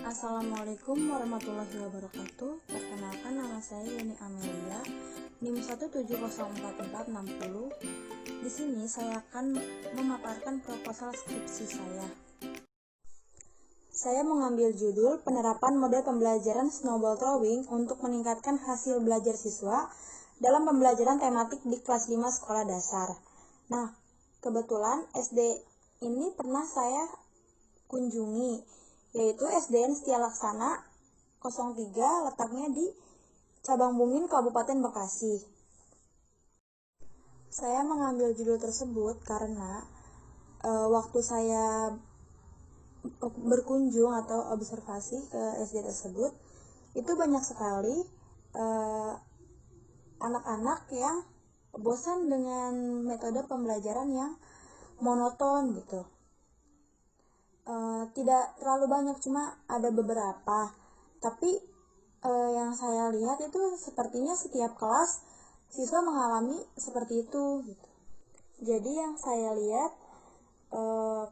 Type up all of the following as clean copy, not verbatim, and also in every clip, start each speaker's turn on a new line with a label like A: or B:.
A: Assalamualaikum warahmatullahi wabarakatuh. Perkenalkan, nama saya Yeni Amelia, NIM 1704460. Di sini saya akan memaparkan proposal skripsi saya. Saya mengambil judul penerapan model pembelajaran snowball throwing untuk meningkatkan hasil belajar siswa dalam pembelajaran tematik di kelas 5 sekolah dasar. Nah, kebetulan SD ini pernah saya kunjungi, yaitu SDN Setia Laksana 03, letaknya di Cabang Bungin, Kabupaten Bekasi. Saya mengambil judul tersebut karena waktu saya berkunjung atau observasi ke SD tersebut, itu banyak sekali anak-anak yang bosan dengan metode pembelajaran yang monoton gitu. Tidak terlalu banyak, cuma ada beberapa. Tapi yang saya lihat itu sepertinya setiap kelas siswa mengalami seperti itu gitu. Jadi yang saya lihat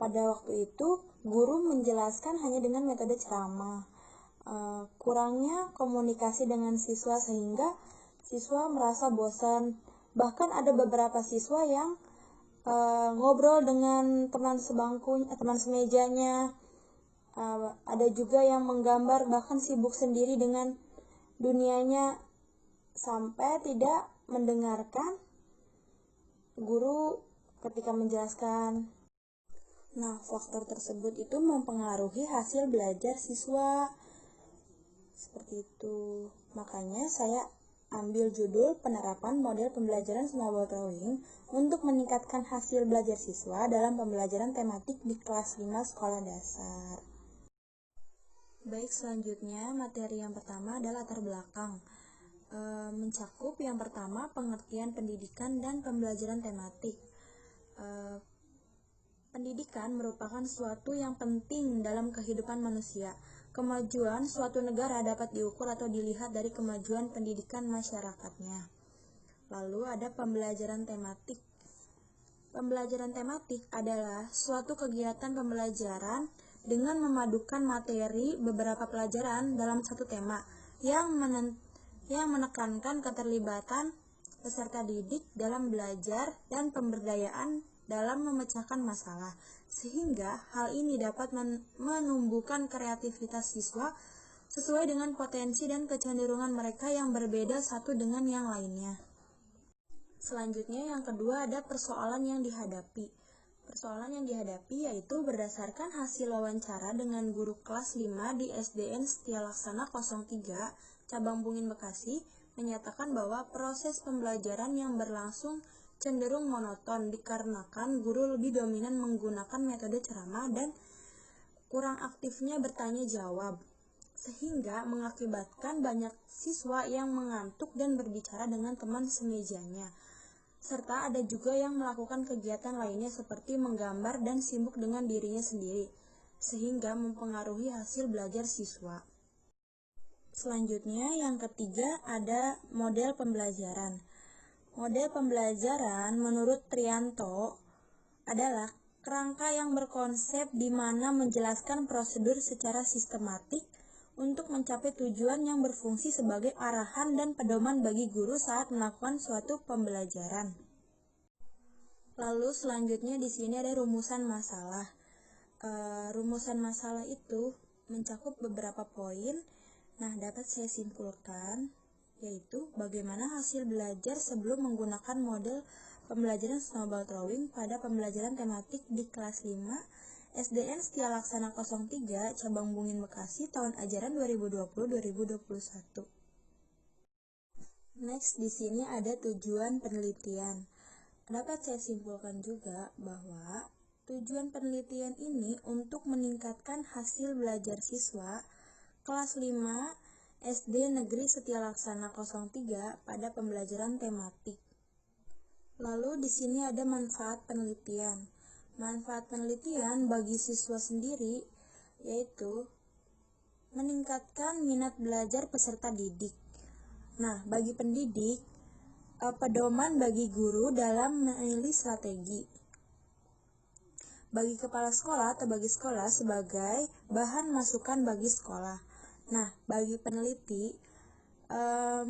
A: pada waktu itu guru menjelaskan hanya dengan metode ceramah. Kurangnya komunikasi dengan siswa sehingga siswa merasa bosan. Bahkan ada beberapa siswa yang ngobrol dengan teman sebangku, teman semejanya. Ada juga yang menggambar, bahkan sibuk sendiri dengan dunianya sampai tidak mendengarkan guru ketika menjelaskan. Nah, faktor tersebut itu mempengaruhi hasil belajar siswa. Seperti itu. Makanya saya ambil judul penerapan model pembelajaran snowball throwing untuk meningkatkan hasil belajar siswa dalam pembelajaran tematik di kelas 5 sekolah dasar. Baik, selanjutnya materi yang pertama adalah latar belakang. Mencakup yang pertama pengertian pendidikan dan pembelajaran tematik. Pendidikan merupakan suatu yang penting dalam kehidupan manusia. Kemajuan suatu negara dapat diukur atau dilihat dari kemajuan pendidikan masyarakatnya. Lalu ada pembelajaran tematik. Pembelajaran tematik adalah suatu kegiatan pembelajaran dengan memadukan materi beberapa pelajaran dalam satu tema yang menekankan keterlibatan peserta didik dalam belajar dan pemberdayaan dalam memecahkan masalah, sehingga hal ini dapat menumbuhkan kreativitas siswa sesuai dengan potensi dan kecenderungan mereka yang berbeda satu dengan yang lainnya. Selanjutnya yang kedua ada persoalan yang dihadapi. Persoalan yang dihadapi yaitu berdasarkan hasil wawancara dengan guru kelas 5 di SDN Setia Laksana 03, Cabang Bungin, Bekasi, menyatakan bahwa proses pembelajaran yang berlangsung cenderung monoton dikarenakan guru lebih dominan menggunakan metode ceramah dan kurang aktifnya bertanya jawab, sehingga mengakibatkan banyak siswa yang mengantuk dan berbicara dengan teman semejanya, serta ada juga yang melakukan kegiatan lainnya seperti menggambar dan sibuk dengan dirinya sendiri, sehingga mempengaruhi hasil belajar siswa. Selanjutnya yang ketiga ada model pembelajaran. Model pembelajaran menurut Trianto adalah kerangka yang berkonsep di mana menjelaskan prosedur secara sistematik untuk mencapai tujuan yang berfungsi sebagai arahan dan pedoman bagi guru saat melakukan suatu pembelajaran. Lalu selanjutnya di sini ada rumusan masalah. Rumusan masalah itu mencakup beberapa poin. Nah, dapat saya simpulkan yaitu bagaimana hasil belajar sebelum menggunakan model pembelajaran snowball throwing pada pembelajaran tematik di kelas 5 SDN Setia Laksana 03, Cabang Bungin, Bekasi, tahun ajaran 2020-2021. Next, di sini ada tujuan penelitian. Dapat saya simpulkan juga bahwa tujuan penelitian ini untuk meningkatkan hasil belajar siswa kelas 5 SD Negeri Setia Laksana 03 pada pembelajaran tematik. Lalu di sini ada manfaat penelitian. Manfaat penelitian bagi siswa sendiri yaitu meningkatkan minat belajar peserta didik. Nah, bagi pendidik, pedoman bagi guru dalam memilih strategi. bagi kepala sekolah atau bagi sekolah sebagai bahan masukan bagi sekolah. Nah, bagi peneliti,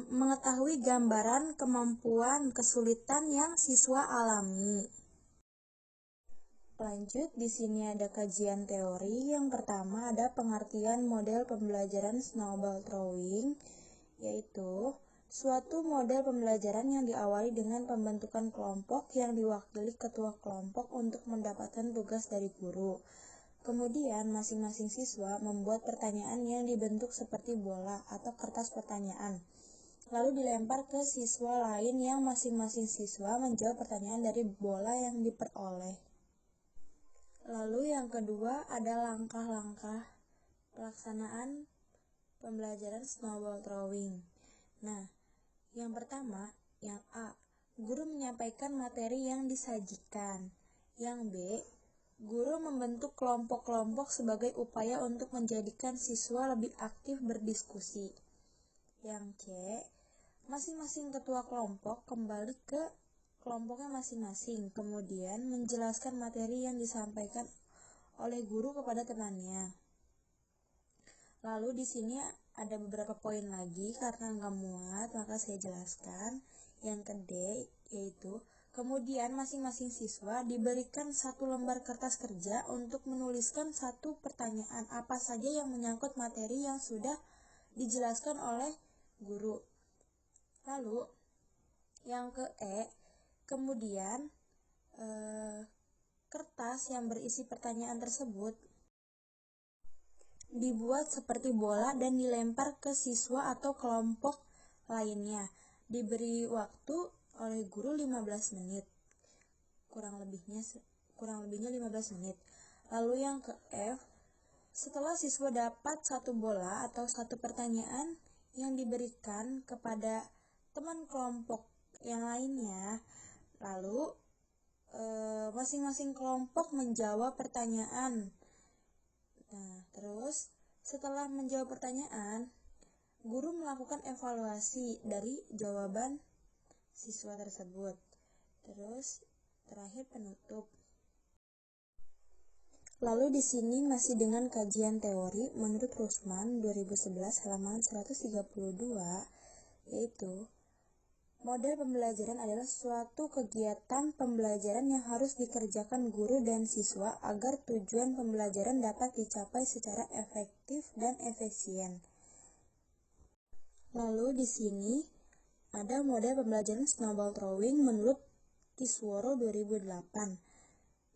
A: mengetahui gambaran kemampuan kesulitan yang siswa alami. Lanjut, di sini ada kajian teori. Yang pertama ada pengertian model pembelajaran snowball throwing, yaitu suatu model pembelajaran yang diawali dengan pembentukan kelompok yang diwakili ketua kelompok untuk mendapatkan tugas dari guru. Kemudian masing-masing siswa membuat pertanyaan yang dibentuk seperti bola atau kertas pertanyaan, lalu dilempar ke siswa lain yang masing-masing siswa menjawab pertanyaan dari bola yang diperoleh. Lalu yang kedua ada langkah-langkah pelaksanaan pembelajaran snowball throwing. Nah, yang pertama, yang A, guru menyampaikan materi yang disajikan. Yang B, guru membentuk kelompok-kelompok sebagai upaya untuk menjadikan siswa lebih aktif berdiskusi. Yang C, masing-masing ketua kelompok kembali ke kelompoknya masing-masing, kemudian menjelaskan materi yang disampaikan oleh guru kepada temannya. Lalu di sini ada beberapa poin lagi, karena nggak muat maka saya jelaskan. Yang kedua yaitu kemudian masing-masing siswa diberikan satu lembar kertas kerja untuk menuliskan satu pertanyaan apa saja yang menyangkut materi yang sudah dijelaskan oleh guru. Lalu yang kemudian kertas yang berisi pertanyaan tersebut dibuat seperti bola dan dilempar ke siswa atau kelompok lainnya. Diberi waktu oleh guru 15 menit. Kurang lebihnya 15 menit. Lalu yang ke F, setelah siswa dapat satu bola atau satu pertanyaan yang diberikan kepada teman kelompok yang lainnya, lalu masing-masing kelompok menjawab pertanyaan. Nah, terus setelah menjawab pertanyaan, guru melakukan evaluasi dari jawaban siswa tersebut. Terus terakhir penutup. Lalu di sini masih dengan kajian teori menurut Rusman 2011 halaman 132, yaitu model pembelajaran adalah suatu kegiatan pembelajaran yang harus dikerjakan guru dan siswa agar tujuan pembelajaran dapat dicapai secara efektif dan efisien. Lalu di sini ada model pembelajaran snowball throwing menurut Kisworo 2008.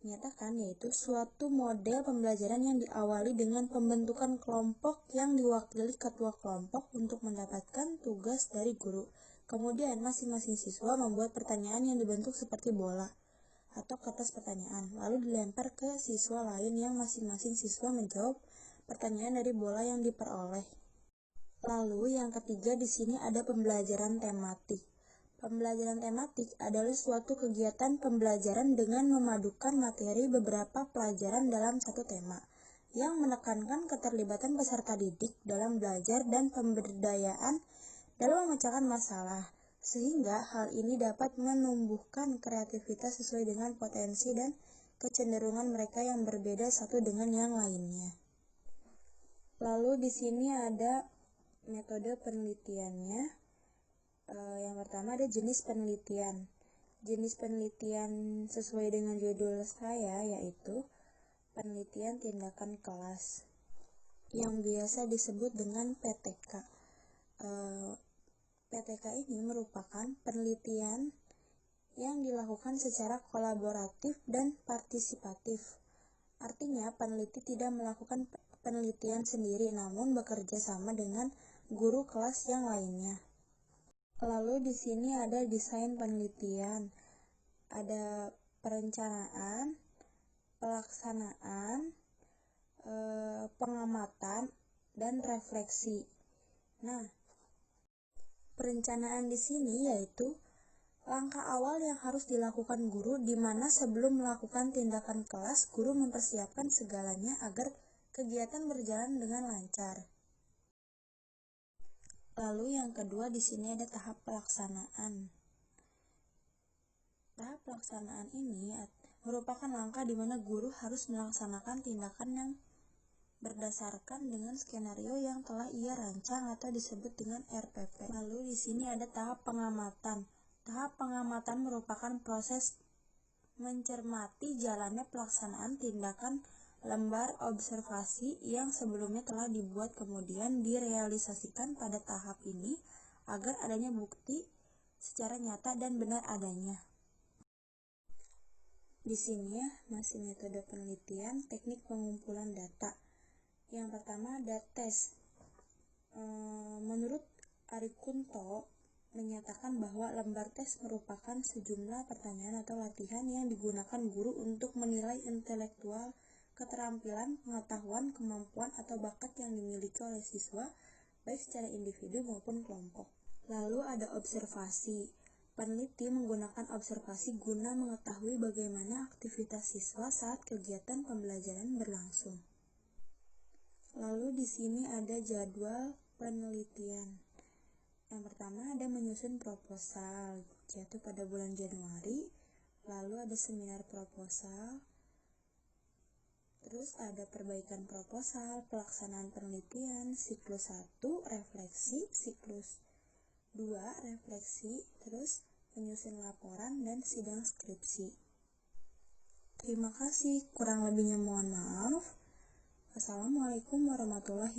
A: Menyatakan yaitu suatu model pembelajaran yang diawali dengan pembentukan kelompok yang diwakili ketua kelompok untuk mendapatkan tugas dari guru. Kemudian masing-masing siswa membuat pertanyaan yang dibentuk seperti bola atau kertas pertanyaan, lalu dilempar ke siswa lain yang masing-masing siswa menjawab pertanyaan dari bola yang diperoleh. Lalu yang ketiga di sini ada pembelajaran tematik. Pembelajaran tematik adalah suatu kegiatan pembelajaran dengan memadukan materi beberapa pelajaran dalam satu tema, yang menekankan keterlibatan peserta didik dalam belajar dan pemberdayaan dalam memecahkan masalah, sehingga hal ini dapat menumbuhkan kreativitas sesuai dengan potensi dan kecenderungan mereka yang berbeda satu dengan yang lainnya. Lalu di sini ada metode penelitiannya. Yang pertama ada jenis penelitian. Jenis penelitian sesuai dengan judul saya yaitu penelitian tindakan kelas, yang biasa disebut dengan PTK. PTK ini merupakan penelitian yang dilakukan secara kolaboratif dan partisipatif. Artinya, peneliti tidak melakukan penelitian sendiri namun bekerja sama dengan guru kelas yang lainnya. Lalu di sini ada desain penelitian. Ada perencanaan, pelaksanaan, pengamatan, dan refleksi. Nah, perencanaan di sini yaitu langkah awal yang harus dilakukan guru, di mana sebelum melakukan tindakan kelas, guru mempersiapkan segalanya agar kegiatan berjalan dengan lancar. Lalu yang kedua di sini ada tahap pelaksanaan. Tahap pelaksanaan ini merupakan langkah di mana guru harus melaksanakan tindakan yang berdasarkan dengan skenario yang telah ia rancang atau disebut dengan RPP. Lalu di sini ada tahap pengamatan. Tahap pengamatan merupakan proses mencermati jalannya pelaksanaan tindakan lembar observasi yang sebelumnya telah dibuat kemudian direalisasikan pada tahap ini agar adanya bukti secara nyata dan benar adanya. Di sini masih metode penelitian, teknik pengumpulan data. Yang pertama ada tes. Menurut Arikunto menyatakan bahwa lembar tes merupakan sejumlah pertanyaan atau latihan yang digunakan guru untuk menilai intelektual, keterampilan, pengetahuan, kemampuan, atau bakat yang dimiliki oleh siswa, baik secara individu maupun kelompok. Lalu ada observasi. Peneliti menggunakan observasi guna mengetahui bagaimana aktivitas siswa saat kegiatan pembelajaran berlangsung. Lalu di sini ada jadwal penelitian. Yang pertama ada menyusun proposal, yaitu pada bulan Januari. Lalu ada seminar proposal. Terus ada perbaikan proposal, pelaksanaan penelitian, siklus 1, refleksi, siklus 2, refleksi, terus menyusun laporan dan sidang skripsi. Terima kasih, kurang lebihnya mohon maaf. Assalamualaikum warahmatullahi wabarakatuh.